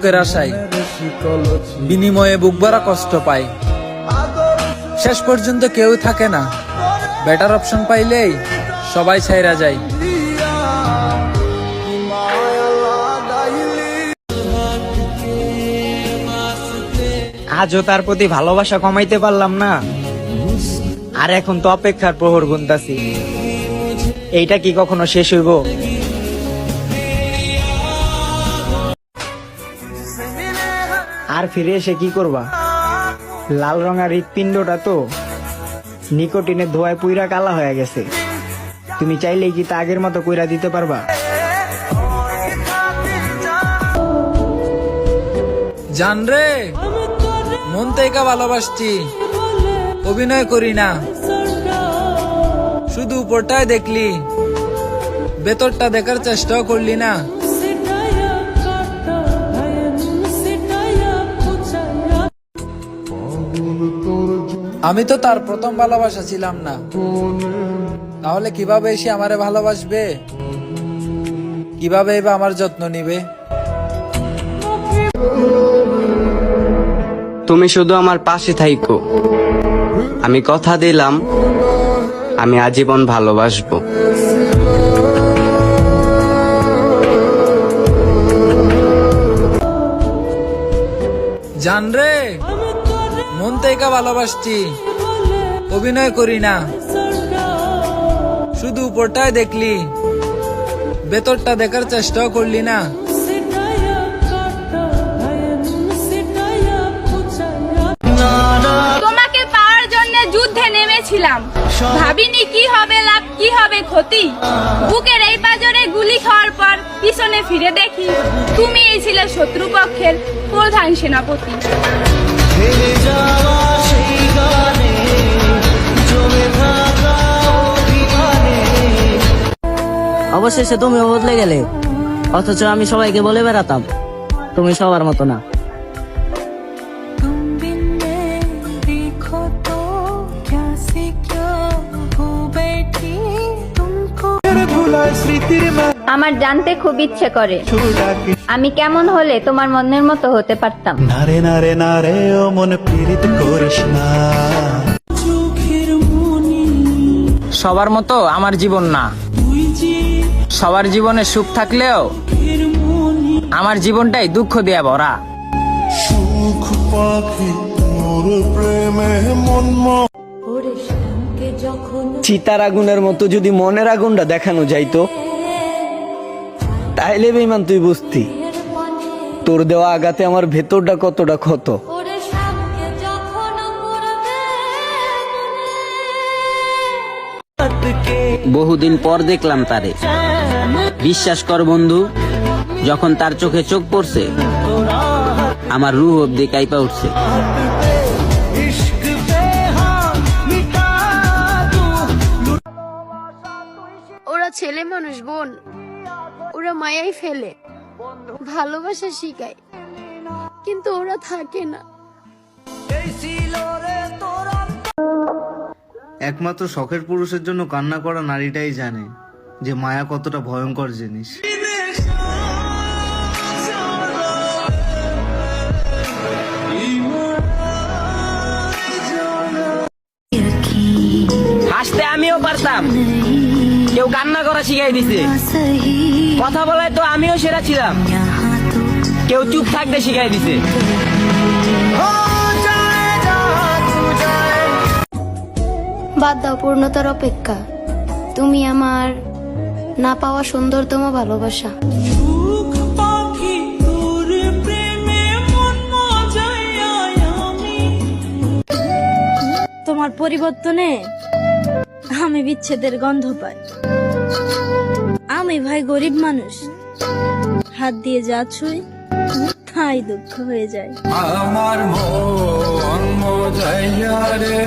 সুখের আশায় বিনিময়ে বুক ভরা কষ্ট পায়। শেষ পর্যন্ত কেউ থাকে না, বেটার অপশন পাইলেই সবাই ছাইরা যায়। আজও তার প্রতি ভালোবাসা কমাইতে পারলাম না, আর এখন তো অপেক্ষার প্রহর গুনতাছি। এইটা কি কখনো শেষ হইব? আর ফিরে এসে কি করবা? লাল রঙের হৃৎপিণ্ডটা তো নিকোটিনের ধোঁয়ায় পুইরা কালা হয়ে গেছে। তুমি চাইলেই কি তা আগের মতো কইরা দিতে পারবা? জান রে, মন থেকে ভালোবাসছি, অভিনয় করি না। শুধু উপরটাই দেখলি, ভেতরটা দেখার চেষ্টাও করলি না। আমি তো তার প্রথম ভালোবাসা ছিলাম না, তাহলে কিভাবে এসে আমারে ভালোবাসবে? কিভাবে এবার আমার যত্ন নিবে? তুমি শুধু আমার পাশে থাইকো, আমি কথা দিলাম আমি আজীবন ভালোবাসবো। জান রে, মন থেকে ভালোবাসছি, অভিনয় করি না। শুধু উপরটাই দেখলি, ভেতরটা দেখার চেষ্টাও করলি না। তোমাকে পাওয়ার জন্য যুদ্ধে নেমেছিলাম, ভাবিনি কি হবে লাভ কি হবে ক্ষতি। বুকের এই পাজরে গুলি খাওয়ার পর পিছনে ফিরে দেখি তুমি এই ছিলে শত্রুপক্ষের প্রধান সেনাপতি। অবশেষে তুমিও বদলে গেলে, অথচ আমি সবাইকে বলে বেড়াতাম তুমি সবার মতো না। আমার জানতে খুব ইচ্ছে করে আমি কেমন হলে তোমার মনের মতো হতে পারতাম। নারে নারে নারে ও মন পীড়িত করিস না। সবার মতো আমার জীবন না, সবার জীবনে সুখ থাকলেও আমার জীবনটাই দুঃখ দিয়ে ভরা। সুখ পাখি তোর প্রেমে মন চিতার আগুনের মতো যদি মনের আগুনটা দেখানো যাইতো, তাইলে বেঈমান তুই বুঝতি তোর দেওয়া আঘাতে আমার ভেতরটা কতটা ক্ষত। বহুদিন পর দেখলাম তারে, বিশ্বাস কর বন্ধু, যখন তার চোখে চোখ পড়ছে আমার রুহ অব্দি কাইপা উঠছে। ওরা ছেলে মানুষ বোন, ওরা মায়াই ফেলে, ভালোবাসা শিখায়, কিন্তু ওরা থাকে না। একমাত্র শখের পুরুষের জন্য কান্না করা নারীটাই জানে যে মায়া কতটা ভয়ঙ্কর জিনিস। হাসতে আমিও পারতাম, কেউ কান্না করা শিখাই দিছে। কথা বলায় তো আমিও সেরা ছিলাম, কেউ চুপ থাকতে শিখাই দিছে। বাদ দাও পূর্ণতার অপেক্ষা, তুমি আমার না পাওয়া সুন্দরতম ভালোবাসা। তোমার পরিবর্তনে আমি বিচ্ছেদের গন্ধ পাই। আমি ভাই গরিব মানুষ, হাত দিয়ে যা ছুঁই তাই দুঃখ হয়ে যায়। আমার মন মজাইয়া রে,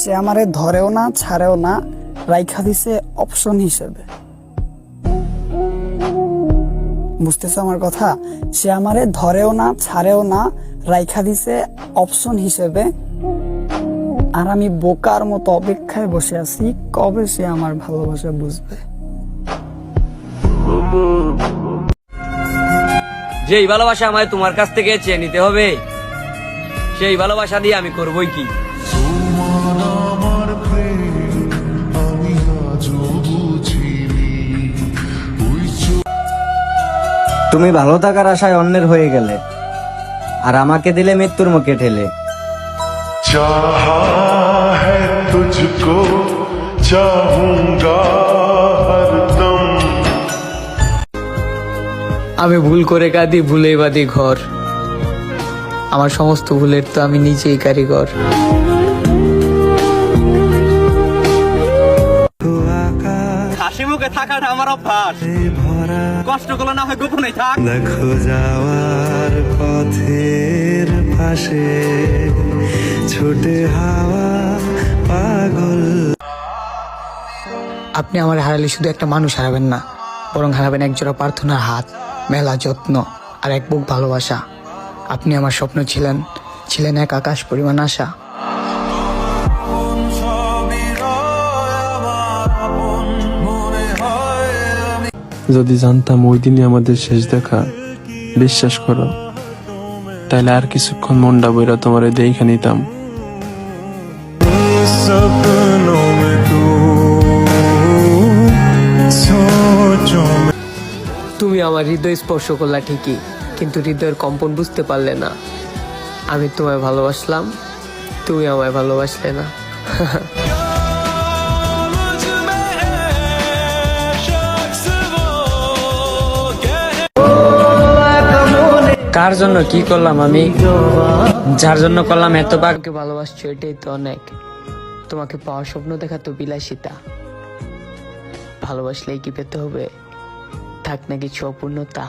সে আমারে ধরেও না ছাড়েও না, রাইখা দিছে অপশন হিসেবে। বুঝতেছো আমার কথা? সে আমারে ধরেও না ছাড়েও না, রাইখা দিছে অপশন হিসেবে। আর আমি বোকার মতো অপেক্ষায় বসে আছি কবে সে আমার ভালোবাসা বুঝবে। যেই ভালোবাসা আমায় তোমার কাছ থেকে চেয়ে নিতে হবে, সেই ভালোবাসা দিয়ে আমি করবই কি? তুমি ভালো থাকার আশায় অন্যের হয়ে গেলে, আর আমাকে দিলে মৃত্যুর মুখে ঠেলে। चाहा है तुझको चाहूंगा हरदम। আমি ভুল করে কাঁদি, ভুলে বাঁধি ঘর। আমার সমস্ত ভুলের তো আমি নিজেই কারিগর। হাসি মুখে থাকাটা আমার অভ্যাস, কষ্ট করলে না হয় গোপনে থাক। দেখো যাওয়ার পথের পাশে ছোটে হাওয়া পাগল। আপনি আমার হারালে শুধু একটা মানুষ হারাবেন না, বরং হারাবেন একজোড়া প্রার্থনার হাত, মেলা যত্ন আর এক বুক ভালোবাসা। আপনি আমার স্বপ্ন ছিলেন, ছিলেন এক আকাশ পরিমাণ আশা। যদি জানতাম ওই দিনই আমাদের শেষ দেখা, বিশ্বাস করো তাইলে আর কিছুক্ষণ মনটা বইরা তোমার দেখা নিতাম। सपनों में तू सोचों में। তুমি আমার হৃদয় স্পর্শ করলা ঠিকই, কিন্তু হৃদয়ের কম্পন বুঝতে পারলে না। আমি তোমায় ভালোবাসলাম, তুমি আমায় ভালোবাসলে না। কার জন্য কি করলাম আমি, যার জন্য করলাম এত বাঘকে ভালোবাসছো, এটাই তো অনেক। তোমাকে পাওয়ার স্বপ্ন দেখা তো বিলাসিতা, ভালোবাসলেই কি পেতে হবে, থাক না কিছু অপূর্ণতা।